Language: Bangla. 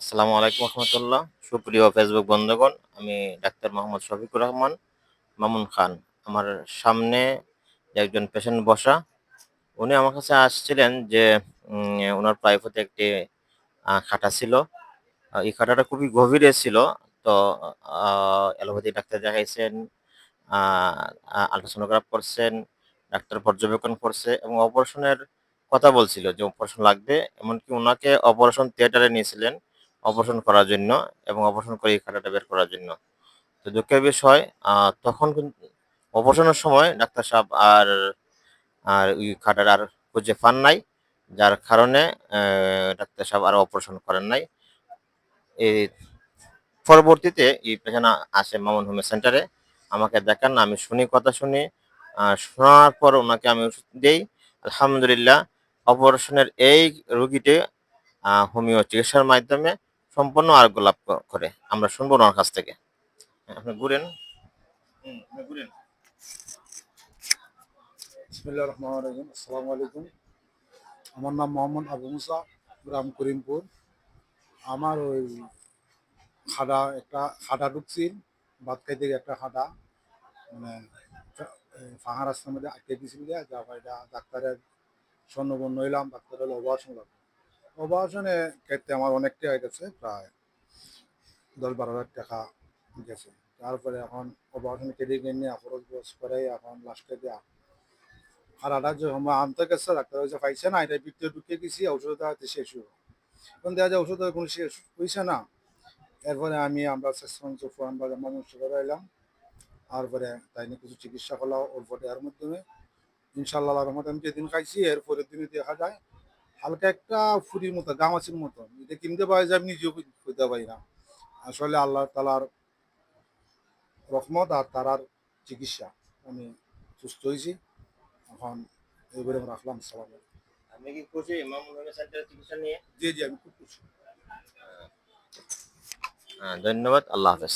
আসসালামু আলাইকুম রহমতুল্লাহ। সুপ্রিয় ফেসবুক বন্ধুগণ, আমি ডাক্তার মোহাম্মদ শফিকুর রহমান মামুন খান। আমার সামনে যে একজন পেশেন্ট বসা, উনি আমার কাছে আসছিলেন যে ওনার প্রাইভেটে একটি খাটা ছিল। এই খাটাটা খুবই গভীরে ছিল। তো অ্যালোপ্যাথি ডাক্তার দেখাইছেন, আল্ট্রাসোনোগ্রাফ করছেন, ডাক্তার পর্যবেক্ষণ করছে এবং অপারেশনের কথা বলছিল যে অপারেশন লাগবে। এমনকি উনাকে অপারেশন থিয়েটারে নিয়েছিলেন অপারেশন করার জন্য এবং অপারেশন করে এই খাটাটা বের করার জন্য। তো দুঃখের বিষয়, তখন কিন্তু অপারেশনের সময় ডাক্তার সাহেব আর আর ওই খাটার আর খুঁজে পান নাই। যার কারণে ডাক্তার সাহেব আর অপারেশন করেন নাই। এই পরবর্তীতে এই পেশেন্ট আসে মামুন হোমিও সেন্টারে, আমাকে দেখান, আমি শুনি, কথা শুনি। শোনার পর ওনাকে আমি ওষুধ দেই। আলহামদুলিল্লাহ, অপারেশনের এই রোগীটি হোমিও চিকিৎসার মাধ্যমে সম্পূর্ণ আরোগ্য লাভ করে। আমরা শুনবো ওনার কাছ থেকে। হ্যাঁ, আপনি ঘুরেন। আপনি ঘুরেন। বিসমিল্লাহ রহমান রহিম। আসসালামু আলাইকুম। আমার নাম মোহাম্মদ আবু মুসা, গ্রাম করিমপুর। আমার ওই একটা খাটা ঢুকছিল, ভাত খাইতে গিয়ে একটা খাটা মানে ফাঁকা রাস্তার মধ্যে আটকে দিয়েছিল, যা এটা ডাক্তারের স্বর্ণবর্ণ হইলাম, ডাক্তার হলো অপারেশন লাগবে। অপারেশনে ক্ষেত্রে আমার অনেকটা হয়ে গেছে, প্রায় 10-12 হাজার টাকা গেছে। তারপরে এখন অপারেশন কেটে গিয়ে নিয়ে খরচ বস করে এখন লাস্টে দেওয়া খারাটা যে আনতে গেছে, ডাক্তার হয়েছে পাইছে না, এটা ভিতরে ঢুকে গেছি, ওষুধ শেষ হইব। এখন দেখা যায় ওষুধ কোনো শেষ হয়েছে না। এরপরে আমরা শেষপর্যন্ত ফুরান বাজার ময়মনসিংহে এলাম। তারপরে তাই নিয়ে কিছু চিকিৎসা করলাম ওর পরে এর মাধ্যমে ইনশাল্লাহ রহমত আমি যেদিন খাইছি এর পরের দিনে দেখা যায় হালকা একটা ফুরির মতো গামাচির মতো, এটা কিনতে পারি যে আমি নিজেও খুঁজতে পারি না। আসলে আল্লাহ তালার রহমত আর তারার চিকিৎসা আমি সুস্থ হয়েছি। এখন এইবারে রাখলাম। সালাম। আপনি কি খুশি মামুন হোমিও সেন্টারের চিকিৎসা নিয়ে? জি জি, আমি খুব খুশি। ধন্যবাদ। আল্লাহ হাফেজ।